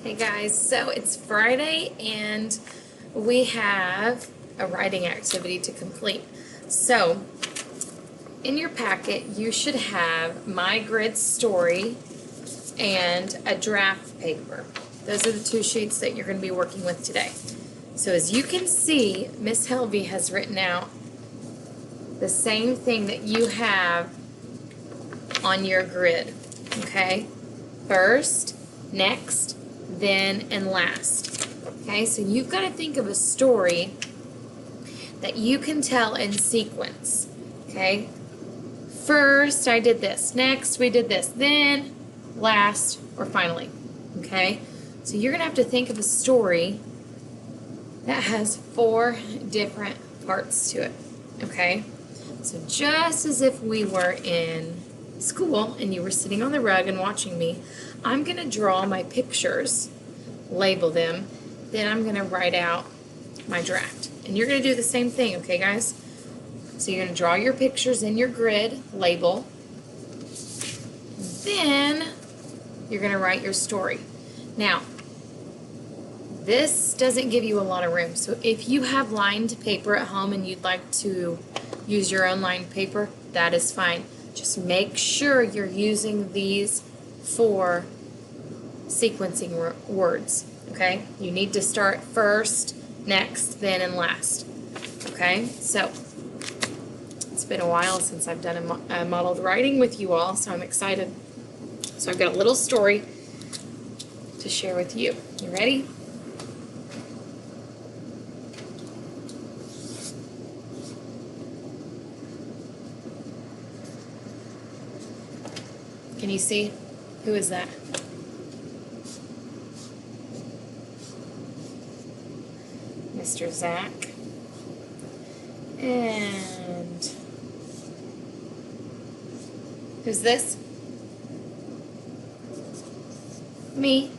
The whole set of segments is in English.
Hey guys, so it's Friday and we have a writing activity to complete. So, in your packet, you should have my grid story and a draft paper. Those are the two sheets that you're going to be working with today. So, as you can see, Miss Helvey has written out the same thing that you have on your grid. Okay? First, next, then, and last. Okay, so you've got to think of a story that you can tell in sequence. Okay, first I did this, next we did this, then, last, or finally. Okay, so you're going to have to think of a story that has 4 different parts to it. Okay, so just as if we were in school and you were sitting on the rug and watching me, I'm going to draw my pictures, label them, then I'm going to write out my draft. And you're going to do the same thing, okay guys? So you're going to draw your pictures in your grid, label, then you're going to write your story. Now, this doesn't give you a lot of room, so if you have lined paper at home and you'd like to use your own lined paper, that is fine. Just make sure you're using these 4 sequencing words, okay? You need to start first, next, then, and last, okay? So, it's been a while since I've done a modeled writing with you all, so I'm excited. So I've got a little story to share with you. You ready? Can you see? Who is that? Mr. Zach. And who's this? Me.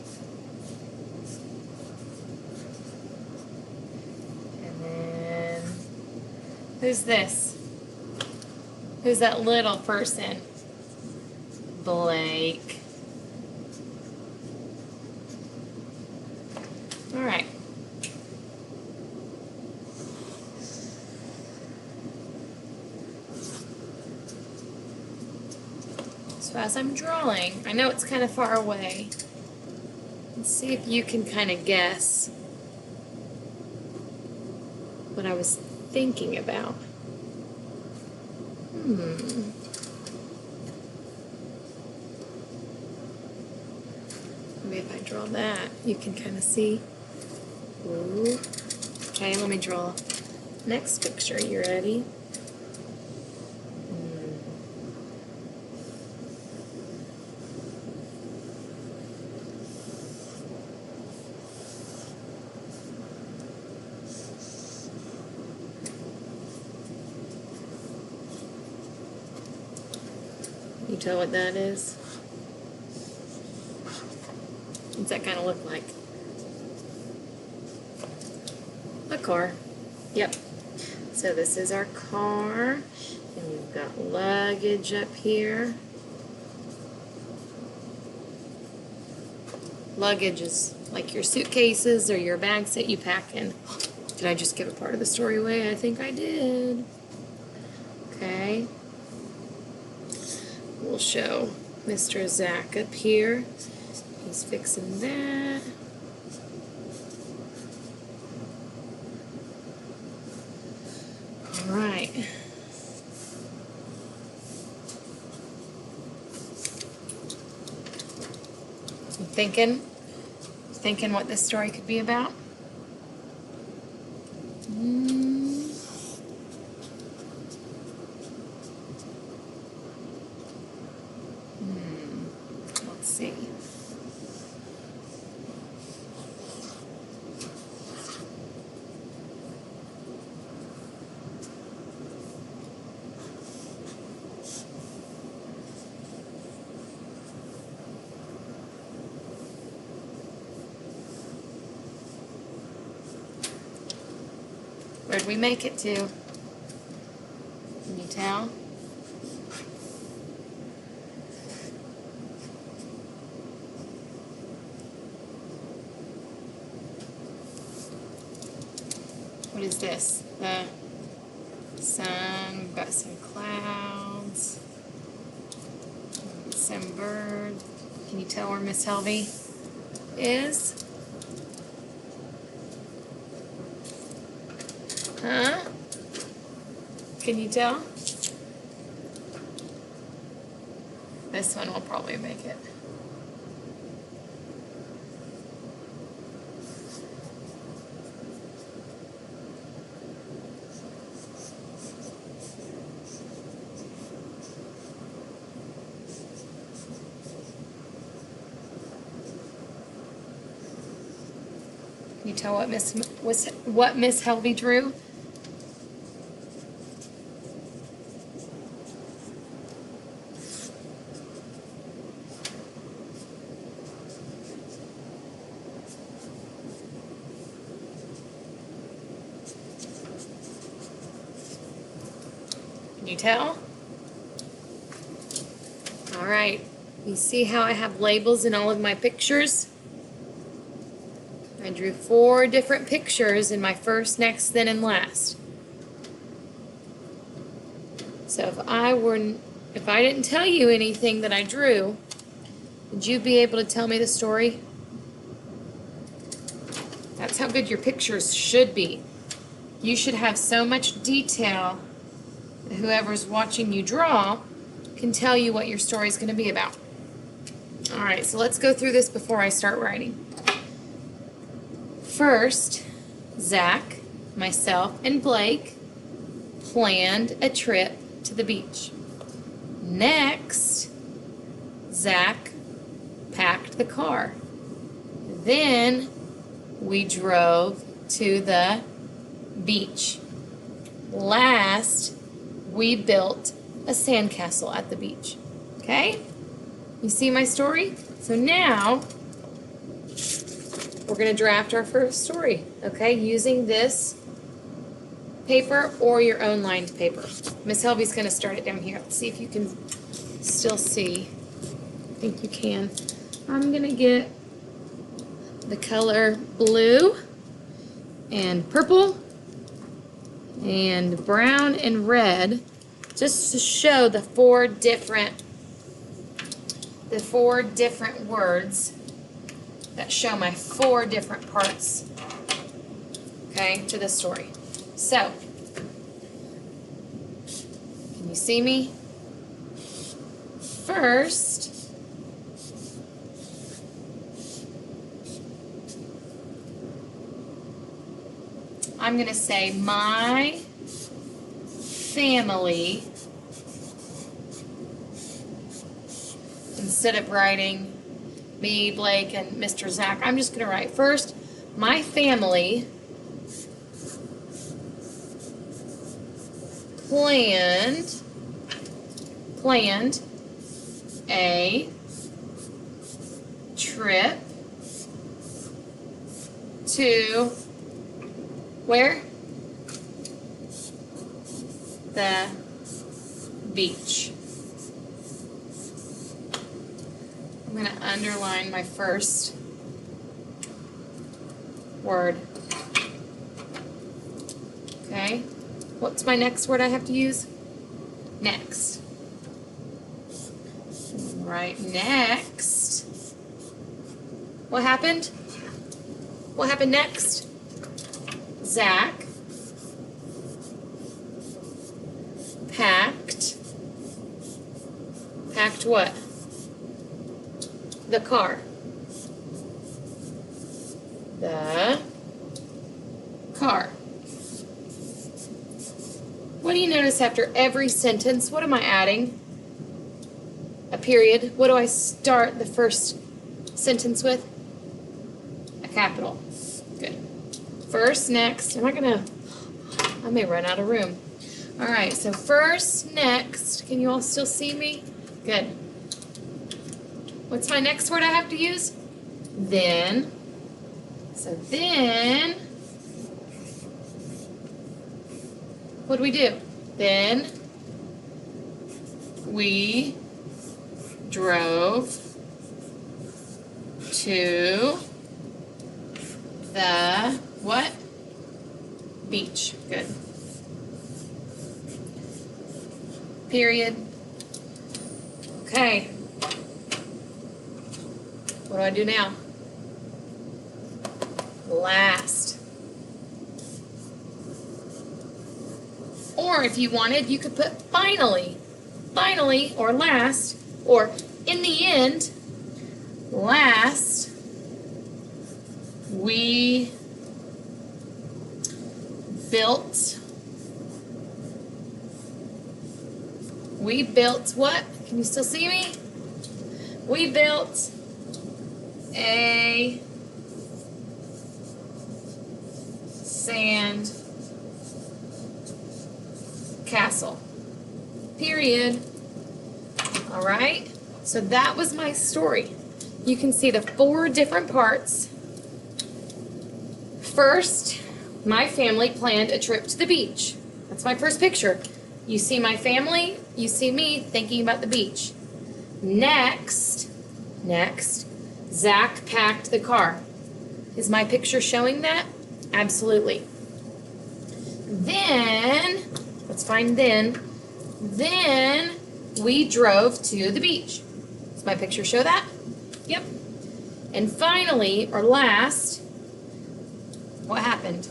And then who's this? Who's that little person? Blake. All right. So as I'm drawing, I know it's kind of far away. Let's see if you can kind of guess what I was thinking about. Maybe if I draw that, you can kind of see. Ooh. Okay, let me draw next picture. You ready? You tell what that is? What's that kind of look like? A car. Yep. So this is our car, and we've got luggage up here. Luggage is like your suitcases or your bags that you pack in. Did I just give a part of the story away? I think I did. Okay. We'll show Mr. Zach up here. He's fixing that. All right. You thinking what this story could be about? Let's see. Where'd we make it to? Can you tell? What is this? The sun. We've got some clouds. Some bird. Can you tell where Miss Helvey is? Huh? Can you tell? This one will probably make it. Can you tell what Miss Helvey drew? Can you tell? All right. You see how I have labels in all of my pictures? I drew 4 different pictures in my first, next, then, and last. So if I didn't tell you anything that I drew, would you be able to tell me the story? That's how good your pictures should be. You should have so much detail that whoever's watching you draw can tell you what your story is going to be about. All right, so let's go through this before I start writing. First, Zach, myself, and Blake planned a trip to the beach. Next, Zach packed the car. Then we drove to the beach. Last, we built a sandcastle at the beach. Okay? You see my story? So now we're going to draft our first story, okay, using this paper or your own lined paper. Miss Helvey's going to start it down here. Let's see if you can still see. I think you can. I'm going to get the color blue and purple and brown and red just to show the four different words that show my 4 different parts, okay, to the story. So, can you see me? First, I'm going to say my family, instead of writing me, Blake, and Mr. Zach, I'm just going to write first, my family planned a trip to where? The beach. I'm going to underline my first word. Okay. What's my next word I have to use? Next. Right, next. What happened? What happened next? Zach packed what? The car. The car. What do you notice after every sentence? What am I adding? A period. What do I start the first sentence with? A capital. Good. First, next. I may run out of room. All right, so first, next. Can you all still see me? Good. What's my next word I have to use? Then. So then, what do we do? Then we drove to the what? Beach. Good. Period. Okay. What do I do now? Last. Or if you wanted, you could put finally. Finally, or last, or in the end, last, we built what? Can you still see me? We built a sand castle. Period. All right. So that was my story. You can see the 4 different parts. First, my family planned a trip to the beach. That's my first picture. You see my family, you see me thinking about the beach. Next, Zach packed the car. Is my picture showing that? Absolutely. Then, let's find then we drove to the beach. Does my picture show that? Yep. And finally, or last, what happened?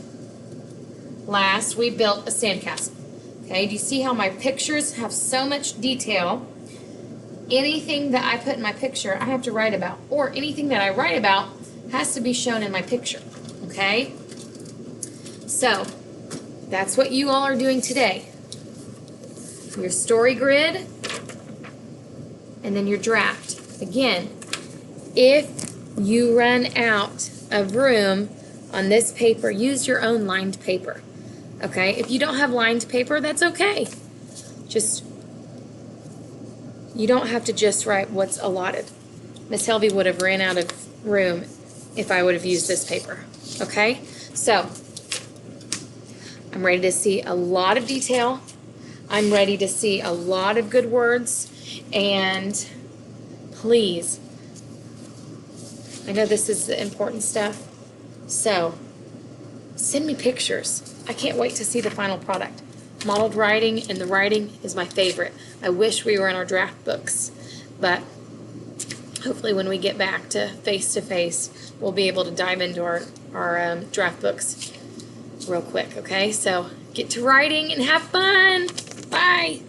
Last, we built a sandcastle. Okay, do you see how my pictures have so much detail? Anything that I put in my picture, I have to write about. Or anything that I write about has to be shown in my picture. Okay? So, that's what you all are doing today. Your story grid, and then your draft. Again, if you run out of room on this paper, use your own lined paper. Okay? If you don't have lined paper, that's okay. You don't have to just write what's allotted. Miss Helvey would have ran out of room if I would have used this paper. Okay? So, I'm ready to see a lot of detail. I'm ready to see a lot of good words. And please, I know this is the important stuff, so send me pictures. I can't wait to see the final product. Modeled writing and the writing is my favorite. I wish we were in our draft books, but hopefully when we get back to face, we'll be able to dive into our draft books real quick, okay? So get to writing and have fun. Bye.